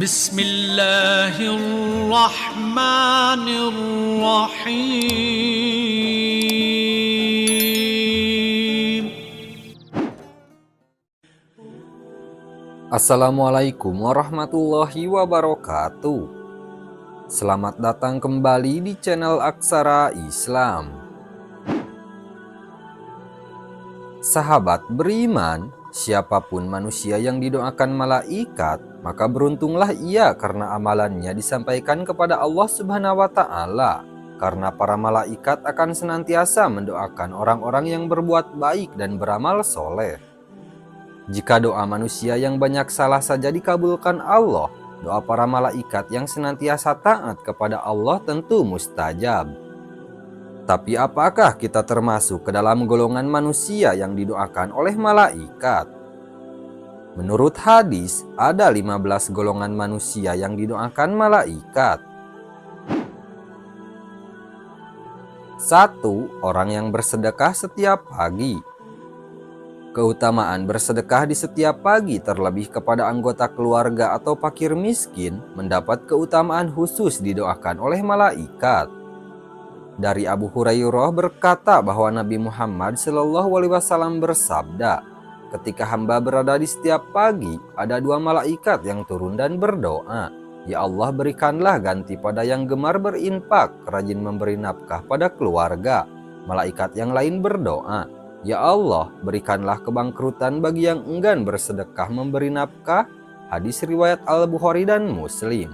Bismillahirrahmanirrahim. Assalamualaikum warahmatullahi wabarakatuh. Selamat datang kembali di channel Aksara Islam. Sahabat beriman, siapapun manusia yang didoakan malaikat, maka beruntunglah ia karena amalannya disampaikan kepada Allah Subhanahu wa Ta'ala. Karena para malaikat akan senantiasa mendoakan orang-orang yang berbuat baik dan beramal soleh. Jika doa manusia yang banyak salah saja dikabulkan Allah, doa para malaikat yang senantiasa taat kepada Allah tentu mustajab. Tapi apakah kita termasuk ke dalam golongan manusia yang didoakan oleh malaikat? Menurut hadis, ada 15 golongan manusia yang didoakan malaikat. 1. Orang yang bersedekah setiap pagi. Keutamaan bersedekah di setiap pagi terlebih kepada anggota keluarga atau fakir miskin mendapat keutamaan khusus didoakan oleh malaikat. Dari Abu Hurairah berkata bahwa Nabi Muhammad SAW bersabda, ketika hamba berada di setiap pagi, ada 2 malaikat yang turun dan berdoa, "Ya Allah, berikanlah ganti pada yang gemar berinfak, rajin memberi nafkah pada keluarga." Malaikat yang lain berdoa, "Ya Allah, berikanlah kebangkrutan bagi yang enggan bersedekah memberi nafkah." Hadis riwayat Al-Bukhari dan Muslim.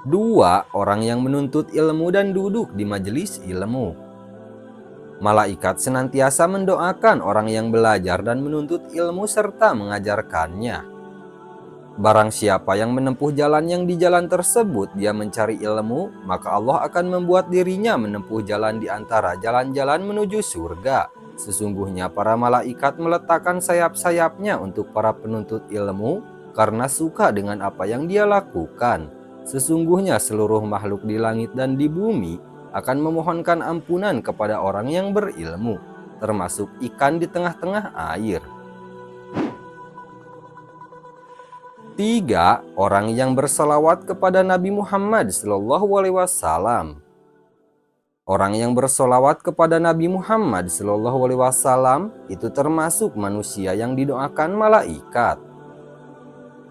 2. Orang yang menuntut ilmu dan duduk di majelis ilmu. Malaikat senantiasa mendoakan orang yang belajar dan menuntut ilmu serta mengajarkannya. Barang siapa yang menempuh jalan yang di jalan tersebut dia mencari ilmu, maka Allah akan membuat dirinya menempuh jalan di antara jalan-jalan menuju surga. Sesungguhnya para malaikat meletakkan sayap-sayapnya untuk para penuntut ilmu karena suka dengan apa yang dia lakukan. Sesungguhnya seluruh makhluk di langit dan di bumi akan memohonkan ampunan kepada orang yang berilmu, termasuk ikan di tengah-tengah air. 3. Orang yang bersalawat kepada Nabi Muhammad SAW. Orang yang bersolawat kepada Nabi Muhammad SAW itu termasuk manusia yang didoakan malaikat.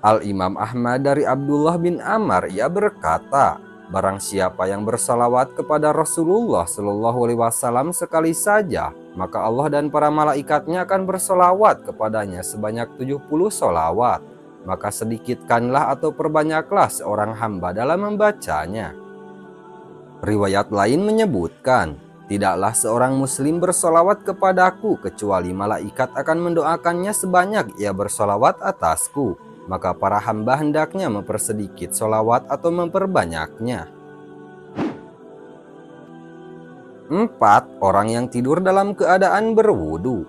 Al-Imam Ahmad dari Abdullah bin Amr ia berkata, barang siapa yang bersalawat kepada Rasulullah SAW sekali saja, maka Allah dan para malaikatnya akan bersolawat kepadanya sebanyak 70 solawat. Maka sedikitkanlah atau perbanyaklah seorang hamba dalam membacanya. Riwayat lain menyebutkan, tidaklah seorang muslim bersolawat kepadaku kecuali malaikat akan mendoakannya sebanyak ia bersolawat atasku. Maka para hamba hendaknya mempersedikit solawat atau memperbanyaknya. 4. Orang yang tidur dalam keadaan berwudu.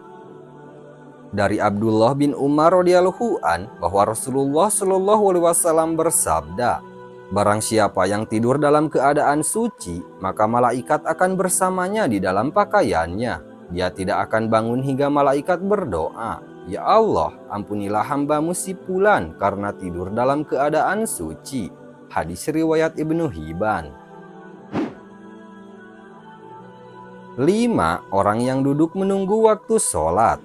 Dari Abdullah bin Umar radhiyallahu an bahwa Rasulullah SAW bersabda, barang siapa yang tidur dalam keadaan suci, maka malaikat akan bersamanya di dalam pakaiannya. Dia tidak akan bangun hingga malaikat berdoa, "Ya Allah, ampunilah hambamu si fulan karena tidur dalam keadaan suci." Hadis riwayat Ibnu Hibban. 5. Orang yang duduk menunggu waktu sholat.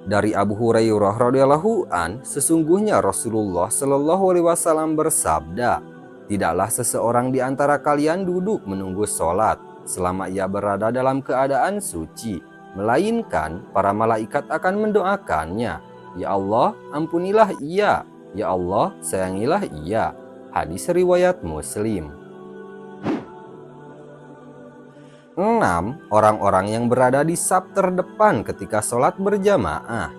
Dari Abu Hurairah radhiyallahu an, sesungguhnya Rasulullah SAW bersabda, tidaklah seseorang di antara kalian duduk menunggu sholat selama ia berada dalam keadaan suci, melainkan para malaikat akan mendoakannya, "Ya Allah, ampunilah ia. Ya Allah, sayangilah ia." Hadis riwayat Muslim. 6. Orang-orang yang berada di saf terdepan ketika sholat berjamaah.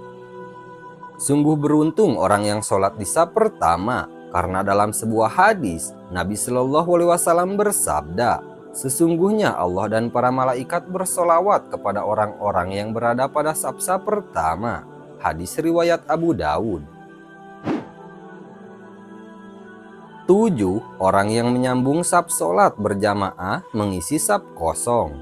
Sungguh beruntung orang yang sholat di saf pertama, karena dalam sebuah hadis Nabi SAW bersabda, sesungguhnya Allah dan para malaikat bersolawat kepada orang-orang yang berada pada saf-saf pertama. Hadis riwayat Abu Dawud. 7. Orang yang menyambung saf sholat berjamaah mengisi saf kosong.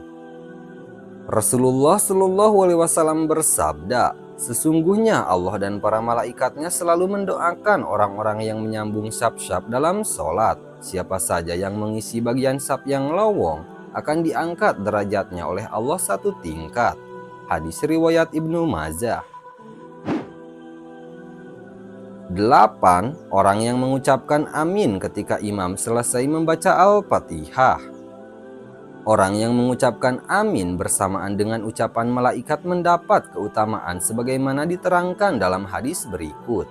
Rasulullah SAW bersabda, Sesungguhnya Allah dan para malaikatnya selalu mendoakan orang-orang yang menyambung syab-syab dalam sholat. Siapa saja yang mengisi bagian syab yang lowong akan diangkat derajatnya oleh Allah satu tingkat. Hadis riwayat Ibnu Majah. 8. Orang yang mengucapkan amin ketika imam selesai membaca Al-Fatihah. Orang yang mengucapkan amin bersamaan dengan ucapan malaikat mendapat keutamaan sebagaimana diterangkan dalam hadis berikut.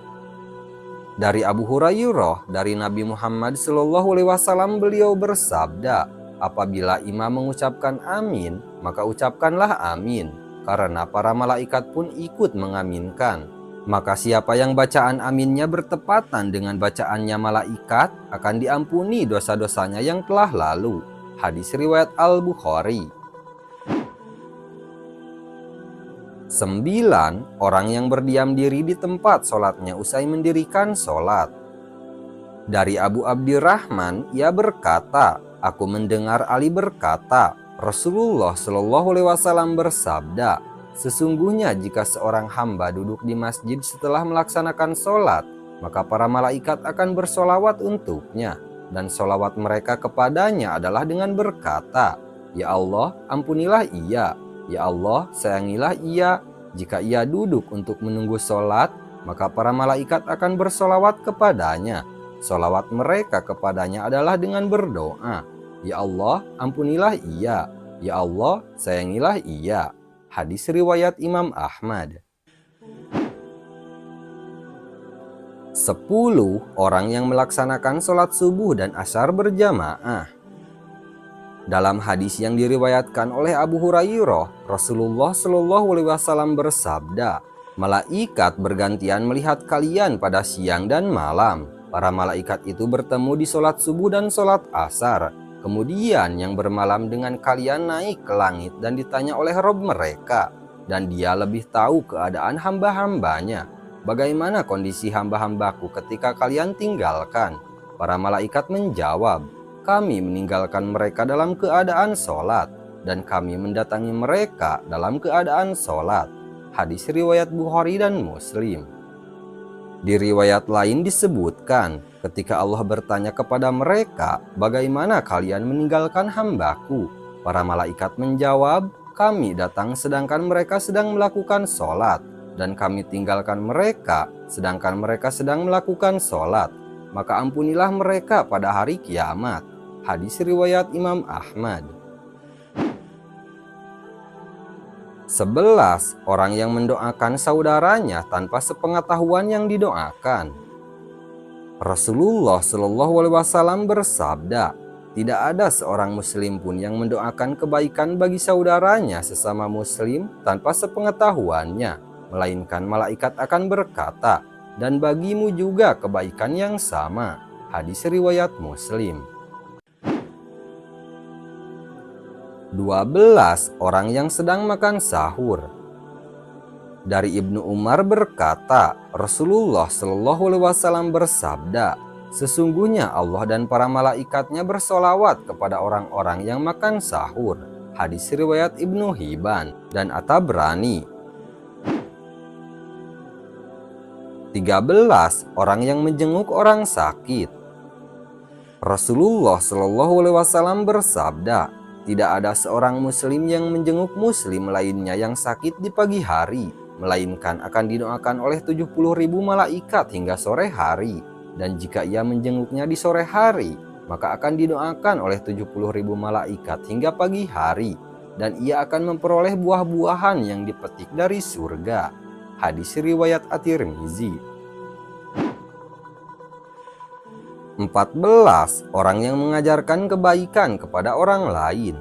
Dari Abu Hurairah dari Nabi Muhammad SAW, beliau bersabda, apabila imam mengucapkan amin, maka ucapkanlah amin, karena para malaikat pun ikut mengaminkan. Maka siapa yang bacaan aminnya bertepatan dengan bacaannya malaikat akan diampuni dosa-dosanya yang telah lalu. Hadis riwayat Al-Bukhari. 9. Orang yang berdiam diri di tempat sholatnya usai mendirikan sholat. Dari Abu Abdirrahman, ia berkata, aku mendengar Ali berkata, Rasulullah Shallallahu Alaihi Wasallam bersabda, sesungguhnya jika seorang hamba duduk di masjid setelah melaksanakan sholat, maka para malaikat akan bersolawat untuknya. Dan solawat mereka kepadanya adalah dengan berkata, ya Allah, ampunilah ia. Ya Allah, sayangilah ia. Jika ia duduk untuk menunggu sholat, maka para malaikat akan bersolawat kepadanya. Solawat mereka kepadanya adalah dengan berdoa, ya Allah, ampunilah ia. Ya Allah, sayangilah ia. Hadis riwayat Imam Ahmad. 10. Orang yang melaksanakan sholat subuh dan asar berjamaah. Dalam hadis yang diriwayatkan oleh Abu Hurairah, Rasulullah Shallallahu Alaihi Wasallam bersabda, malaikat bergantian melihat kalian pada siang dan malam. Para malaikat itu bertemu di sholat subuh dan sholat asar. Kemudian yang bermalam dengan kalian naik ke langit dan ditanya oleh Rob mereka. Dan dia lebih tahu keadaan hamba-hambanya. Bagaimana kondisi hamba-hambaku ketika kalian tinggalkan? Para malaikat menjawab, kami meninggalkan mereka dalam keadaan sholat, dan kami mendatangi mereka dalam keadaan sholat. Hadis riwayat Bukhari dan Muslim. Di riwayat lain disebutkan, ketika Allah bertanya kepada mereka, bagaimana kalian meninggalkan hambaku? Para malaikat menjawab, kami datang sedangkan mereka sedang melakukan sholat. Dan kami tinggalkan mereka, sedangkan mereka sedang melakukan sholat. Maka ampunilah mereka pada hari kiamat. Hadis riwayat Imam Ahmad. 11. Orang yang mendoakan saudaranya tanpa sepengetahuan yang didoakan. Rasulullah Shallallahu Alaihi Wasallam bersabda, tidak ada seorang muslim pun yang mendoakan kebaikan bagi saudaranya sesama muslim tanpa sepengetahuannya. Melainkan malaikat akan berkata, dan bagimu juga kebaikan yang sama. Hadis riwayat Muslim. 12. Orang yang sedang makan sahur. Dari Ibnu Umar berkata, Rasulullah Shallallahu Alaihi Wasallam bersabda, sesungguhnya Allah dan para malaikatnya bersolawat kepada orang-orang yang makan sahur. Hadis riwayat Ibnu Hibban dan At-Tabrani. 13. Orang yang menjenguk orang sakit. Rasulullah Shallallahu Alaihi Wasallam bersabda, tidak ada seorang muslim yang menjenguk muslim lainnya yang sakit di pagi hari, melainkan akan didoakan oleh 70.000 malaikat hingga sore hari. Dan jika ia menjenguknya di sore hari, maka akan didoakan oleh 70.000 malaikat hingga pagi hari. Dan ia akan memperoleh buah-buahan yang dipetik dari surga. Hadis riwayat At-Tirmizi. 14. Orang yang mengajarkan kebaikan kepada orang lain.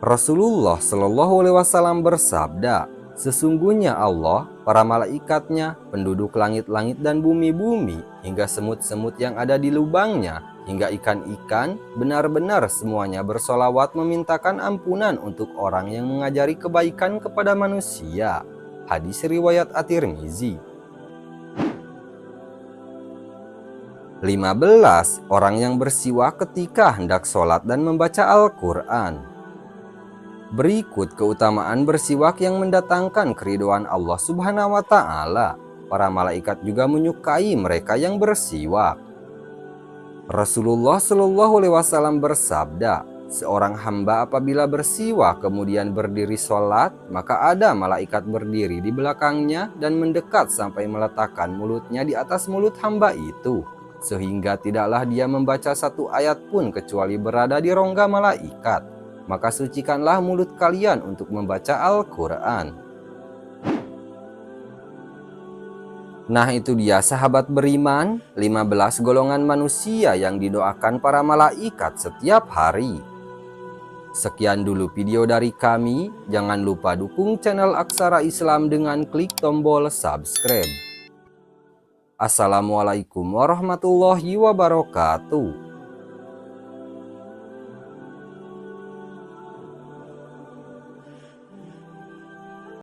Rasulullah Shallallahu Alaihi Wasallam bersabda, sesungguhnya Allah, para malaikatnya, penduduk langit-langit dan bumi-bumi, hingga semut-semut yang ada di lubangnya, hingga ikan-ikan, benar-benar semuanya bersolawat memintakan ampunan untuk orang yang mengajari kebaikan kepada manusia. Hadis riwayat At-Tirmizi. 15. Orang yang bersiwak ketika hendak sholat dan membaca Al-Quran. Berikut keutamaan bersiwak yang mendatangkan keridhaan Allah Subhanahu wa Ta'ala. Para malaikat juga menyukai mereka yang bersiwak. Rasulullah Shallallahu Alaihi Wasallam bersabda, seorang hamba apabila bersiwak kemudian berdiri sholat, maka ada malaikat berdiri di belakangnya dan mendekat sampai meletakkan mulutnya di atas mulut hamba itu, sehingga tidaklah dia membaca satu ayat pun kecuali berada di rongga malaikat. Maka sucikanlah mulut kalian untuk membaca Al-Quran. Nah, itu dia sahabat beriman, 15 golongan manusia yang didoakan para malaikat setiap hari. Sekian dulu video dari kami. Jangan lupa dukung channel Aksara Islam dengan klik tombol subscribe. Assalamualaikum warahmatullahi wabarakatuh.